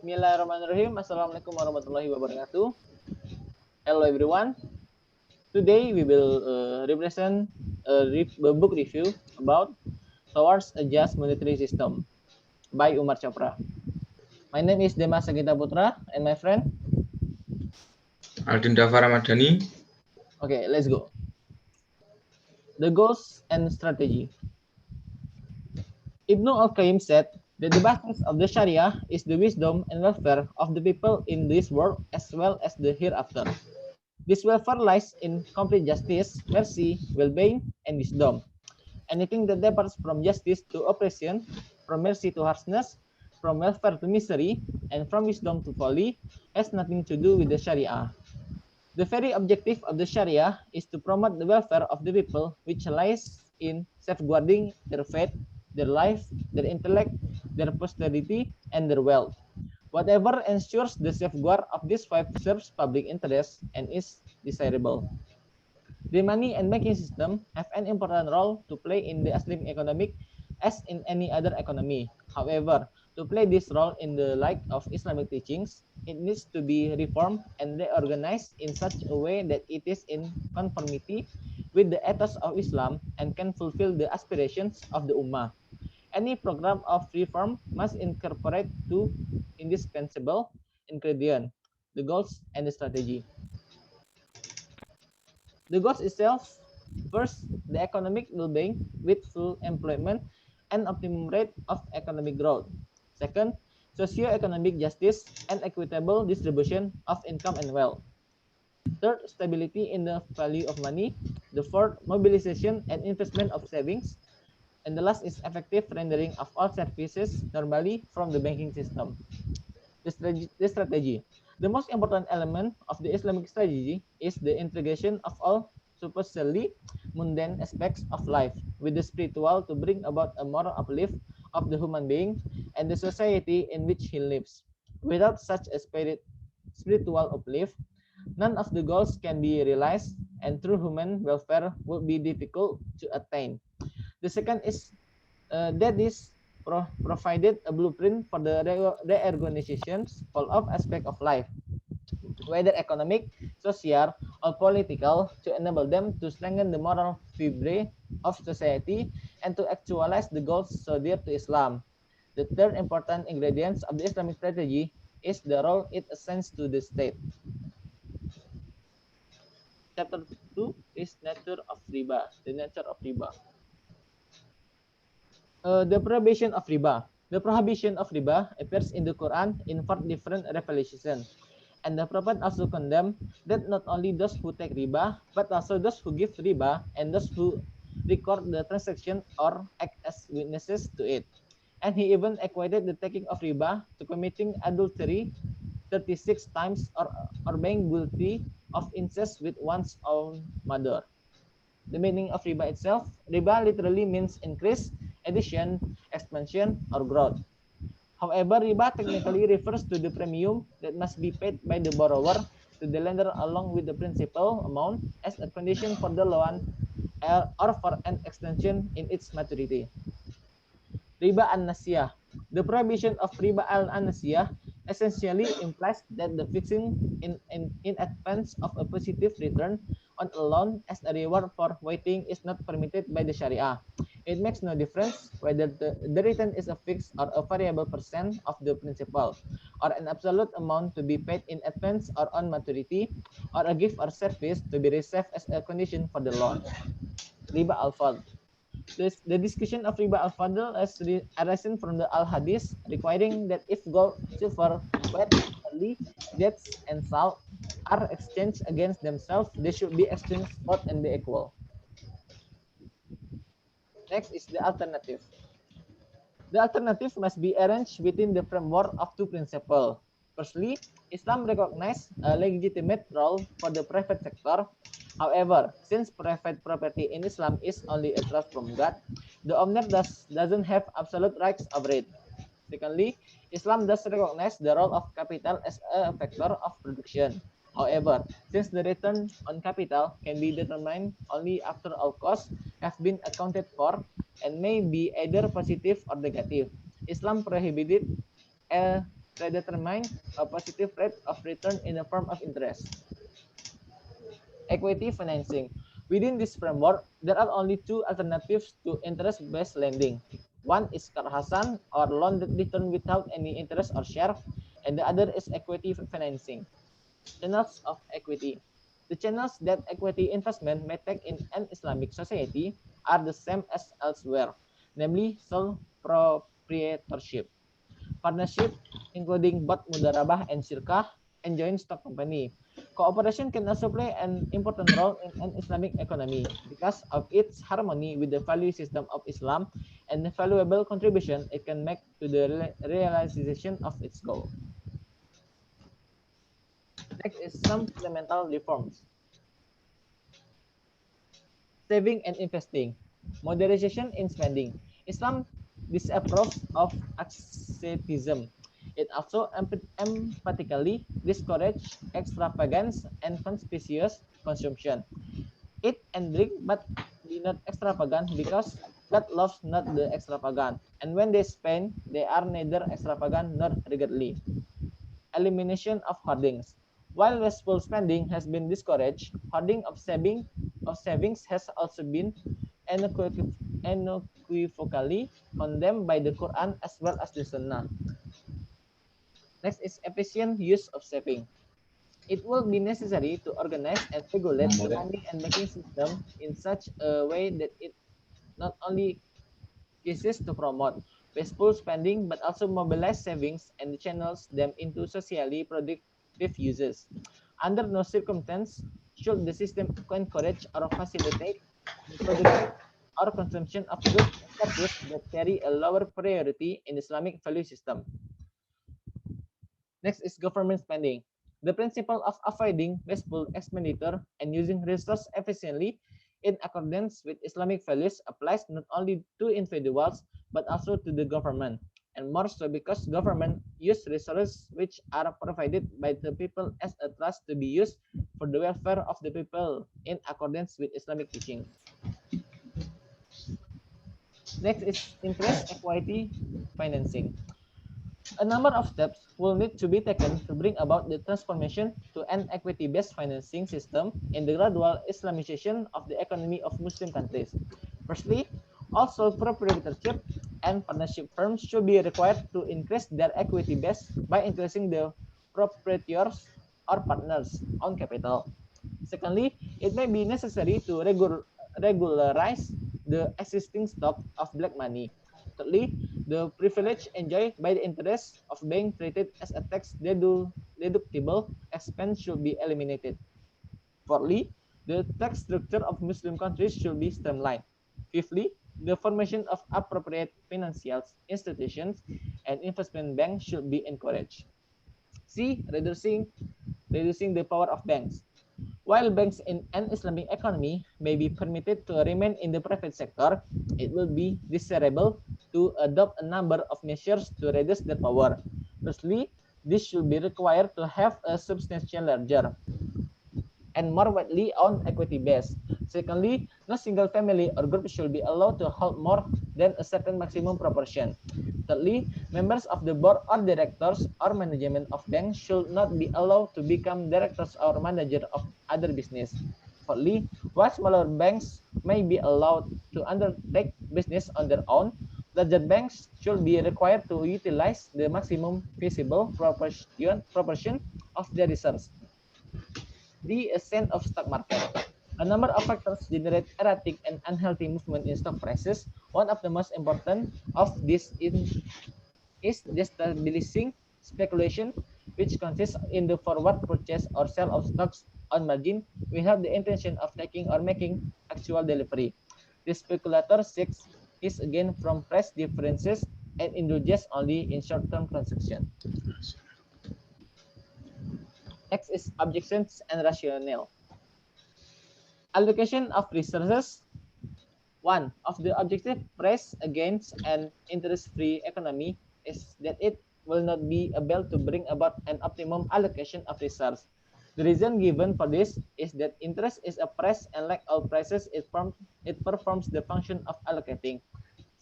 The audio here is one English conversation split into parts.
Bismillahirrahmanirrahim. Assalamualaikum warahmatullahi wabarakatuh. Hello everyone. Today we will represent a book review about Towards a Just Monetary System by Umar Chopra. My name is Demas Sagita Putra and my friend. Aldin Dava Ramadhani. Okay, let's go. The goals and strategy. Ibn al-Qayyim said that the basis of the Sharia is the wisdom and welfare of the people in this world as well as the hereafter. This welfare lies in complete justice, mercy, well-being, and wisdom. Anything that departs from justice to oppression, from mercy to harshness, from welfare to misery, and from wisdom to folly has nothing to do with the Sharia. The very objective of the Sharia is to promote the welfare of the people, which lies in safeguarding their faith, their life, their intellect, their posterity, and their wealth. Whatever ensures the safeguard of these five serves public interest and is desirable. The money and banking system have an important role to play in the Islamic economic as in any other economy. However, to play this role in the light of Islamic teachings, it needs to be reformed and reorganized in such a way that it is in conformity with the ethos of Islam and can fulfill the aspirations of the Ummah. Any program of reform must incorporate two indispensable ingredients, the goals and the strategy. The goals itself, first, the economic well-being with full employment and optimum rate of economic growth. Second, socio-economic justice and equitable distribution of income and wealth. Third, stability in the value of money. The fourth, mobilization and investment of savings. And the last is effective rendering of all services normally from the banking system. The strategy. The most important element of the Islamic strategy is the integration of all supposedly mundane aspects of life with the spiritual to bring about a moral uplift of the human being and the society in which he lives. Without such a spiritual uplift, none of the goals can be realized, and true human welfare will be difficult to attain. The second is that is provided a blueprint for the reorganizations for all aspects of life, whether economic, social, or political, to enable them to strengthen the moral fibre of society and to actualize the goals so dear to Islam. The third important ingredient of the Islamic strategy is the role it assigns to the state. Chapter 2 is nature of riba, the nature of riba. The prohibition of riba. The prohibition of riba appears in the Quran in four different revelations. And the Prophet also condemned that not only those who take riba, but also those who give riba and those who record the transaction or act as witnesses to it. And he even equated the taking of riba to committing adultery 36 times or being guilty of incest with one's own mother. The meaning of riba itself, riba literally means increase, addition, expansion, or growth. However, riba technically refers to the premium that must be paid by the borrower to the lender along with the principal amount as a condition for the loan or for an extension in its maturity. Riba an-nasiyah. The prohibition of riba al-nasiyah essentially implies that the fixing in advance of a positive return on a loan as a reward for waiting is not permitted by the Sharia. It makes no difference whether the return is a fixed or a variable percent of the principal, or an absolute amount to be paid in advance or on maturity, or a gift or service to be received as a condition for the loan. Riba al-fadl. The discussion of riba al-fadl has arisen from the al-hadith requiring that if gold, silver, wheat, barley, dates, and salt are exchanged against themselves, they should be exchanged spot and be equal. Next is the alternative. The alternative must be arranged within the framework of two principles. Firstly, Islam recognizes a legitimate role for the private sector. However, since private property in Islam is only a trust from God, the owner doesn't have absolute rights over it. Secondly, Islam does recognize the role of capital as a factor of production. However, since the return on capital can be determined only after all costs have been accounted for and may be either positive or negative, Islam prohibited predetermine a positive rate of return in the form of interest. Equity financing. Within this framework, there are only two alternatives to interest-based lending. One is Karhasan, or loan that return without any interest or share, and the other is equity financing. Channels of equity. The channels that equity investment may take in an Islamic society are the same as elsewhere, namely sole proprietorship, partnership, including both mudarabah and shirkah, and joint stock company. Cooperation can also play an important role in an Islamic economy because of its harmony with the value system of Islam and the valuable contribution it can make to the realization of its goal. Next is some fundamental reforms. Saving and investing. Moderation in spending. Islam disapproves of asceticism. It also emphatically discourages extravagance and conspicuous consumption. Eat and drink, but be not extravagant, because God loves not the extravagant. And when they spend, they are neither extravagant nor regardly. Elimination of hoardings. While wasteful spending has been discouraged, hoarding of savings has also been unequivocally condemned by the Quran as well as the Sunnah. Next is efficient use of saving. It will be necessary to organize and regulate the money and banking system in such a way that it not only ceases to promote wasteful spending but also mobilize savings and channels them into socially productive uses. Under no circumstance should the system encourage or facilitate the production or consumption of goods and services that carry a lower priority in Islamic value system. Next is government spending. The principle of avoiding wasteful expenditure and using resources efficiently in accordance with Islamic values applies not only to individuals but also to the government, and more so because government use resources which are provided by the people as a trust to be used for the welfare of the people in accordance with Islamic teaching. Next is interest equity financing. A number of steps will need to be taken to bring about the transformation to an equity-based financing system in the gradual Islamization of the economy of Muslim countries. Firstly, all sole proprietorship and partnership firms should be required to increase their equity base by increasing the proprietors or partners' own capital. Secondly, it may be necessary to regularize the existing stock of black money. Thirdly, the privilege enjoyed by the interest of being treated as a tax deductible expense should be eliminated. Fourthly, the tax structure of Muslim countries should be streamlined. Fifthly, the formation of appropriate financial institutions and investment banks should be encouraged. C. Reducing the power of banks. While banks in an Islamic economy may be permitted to remain in the private sector, it will be desirable to adopt a number of measures to reduce their power. Firstly, this should be required to have a substantial larger and more widely owned equity base. Secondly, no single family or group should be allowed to hold more than a certain maximum proportion. Thirdly, members of the board or directors or management of banks should not be allowed to become directors or manager of other business. Fourthly, while smaller banks may be allowed to undertake business on their own, larger banks should be required to utilize the maximum feasible proportion of their reserves. The ascent of stock market. A number of factors generate erratic and unhealthy movement in stock prices. One of the most important of these is destabilizing speculation, which consists in the forward purchase or sale of stocks on margin without the intention of taking or making actual delivery. The speculator seeks his gain from price differences and indulges only in short-term consumption. Next is objections and rationale. Allocation of resources. One of the objective pressed against an interest-free economy is that it will not be able to bring about an optimum allocation of resources. The reason given for this is that interest is a price, and like all prices, it performs the function of allocating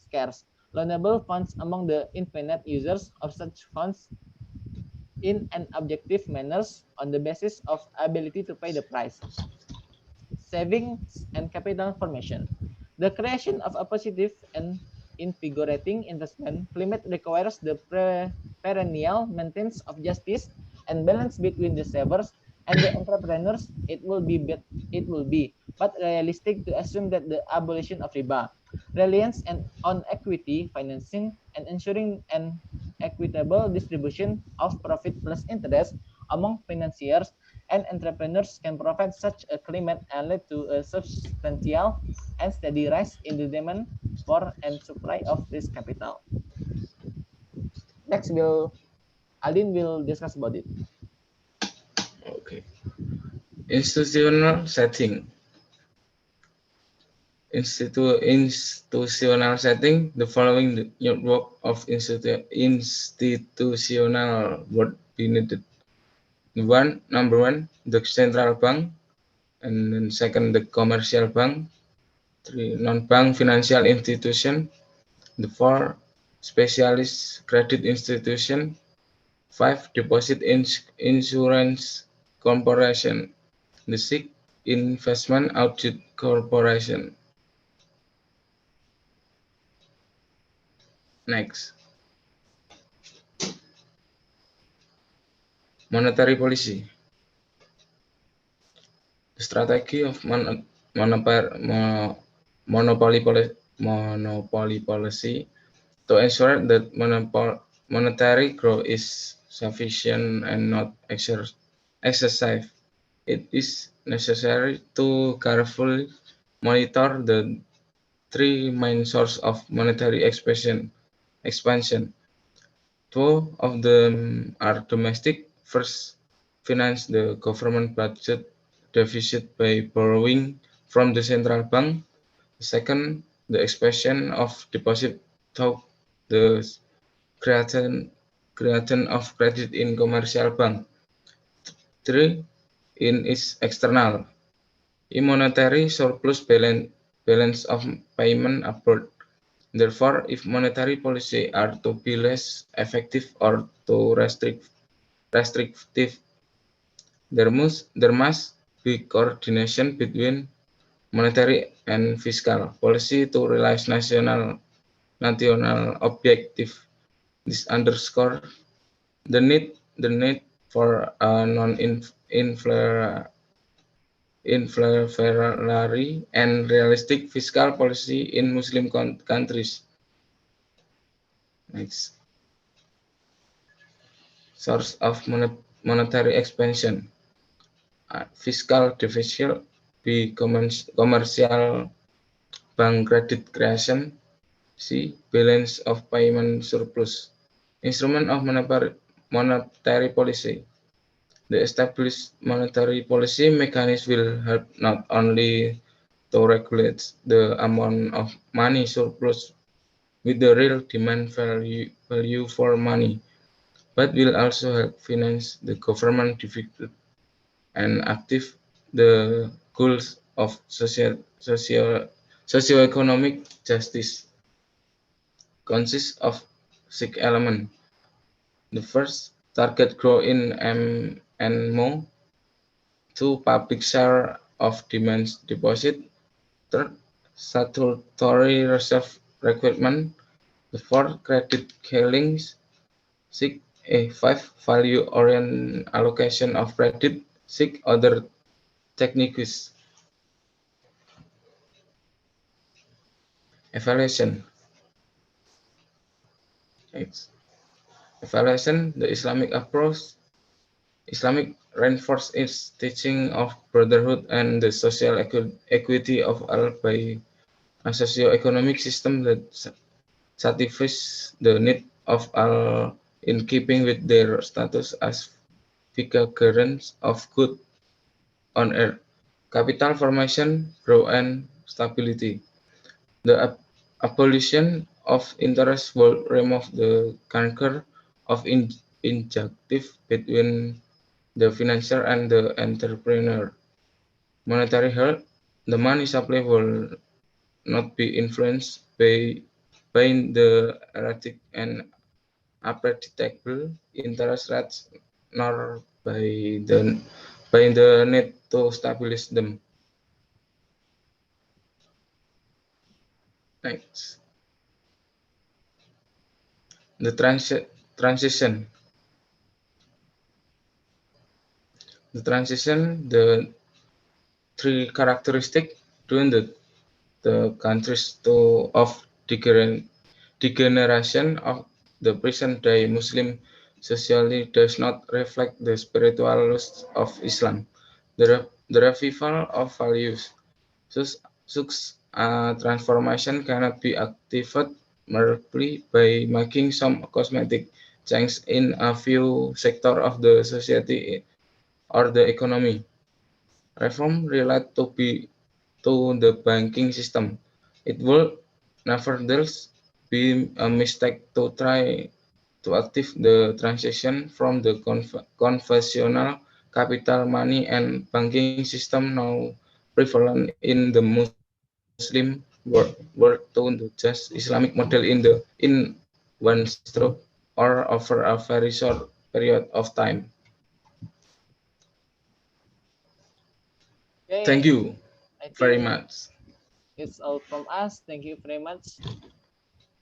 scarce, loanable funds among the infinite users of such funds in an objective manner on the basis of ability to pay the price. Savings and capital formation. The creation of a positive and invigorating investment climate requires the perennial maintenance of justice and balance between the savers and the entrepreneurs. It will be but realistic to assume that the abolition of riba, reliance and on equity financing, and ensuring an equitable distribution of profit plus interest among financiers and entrepreneurs can provide such a climate and lead to a substantial and steady rise in the demand for and supply of risk capital. Next, Aldin will discuss about it. Okay. Institutional setting. Institutional setting. The following network of institutional would be needed. Number one, the central bank, and then second, the commercial bank. Three, non-bank financial institution. The four, specialist credit institution. Five, deposit insurance corporation. The six, investment audit corporation. Next, monetary policy. The strategy of monopoly policy to ensure that monetary growth is sufficient and not excessive. It is necessary to carefully monitor the three main sources of monetary expansion. Two of them are domestic. First, finance the government budget deficit by borrowing from the central bank. Second, the expansion of deposit through the creation of credit in commercial bank. Three, in its external, monetary surplus balance of payment abroad. Therefore, if monetary policy are to be less effective or too restrictive, there must be coordination between monetary and fiscal policy to realize national objective. This underscores the need for a non-inflationary and realistic fiscal policy in Muslim countries. Next, source of monetary expansion. Fiscal deficit, B. Commercial bank credit creation, C. Balance of payment surplus. Instrument of monetary policy. The established monetary policy mechanism will help not only to regulate the amount of money surplus with the real demand value for money, but will also help finance the government deficit and achieve the goals of socio-economic justice. Consists of 6 elements. The first, target growth in M&MO. 2, public share of demand deposit. Third, statutory reserve requirement. The fourth, credit ceilings. 6, 5, value-oriented allocation of credit. 6, other techniques. Evaluation. Evaluation, the Islamic approach. Islamic reinforces its teaching of brotherhood and the social equity of all by a socio-economic system that satisfies the need of all in keeping with their status as vicarants of good on earth. Capital formation, growth, and stability. The abolition of interest will remove the canker of injustice between the financier and the entrepreneur. Monetary health, the money supply will not be influenced by the erratic and unpredictable interest rates nor by the need to establish them. Next, the transition. The transition, the three characteristics during the countries of degeneration of the present-day Muslim society does not reflect the spiritual roots of Islam. The revival of values. Such transformation cannot be activated merely by making some cosmetic change in a few sectors of the society or the economy. Reform relate to the banking system. It will nevertheless be a mistake to try to active the transition from the conventional capital money and banking system now prevalent in the Muslim world to the just Islamic model in one stroke or over a very short period of time. Okay, Thank you I very think much. it's all from us. Thank you very much.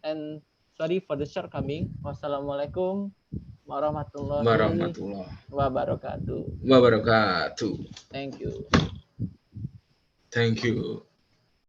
And sorry for the shortcoming. Wassalamualaikum warahmatullahi wabarakatuh. Wabarakatuh. Thank you. Thank you.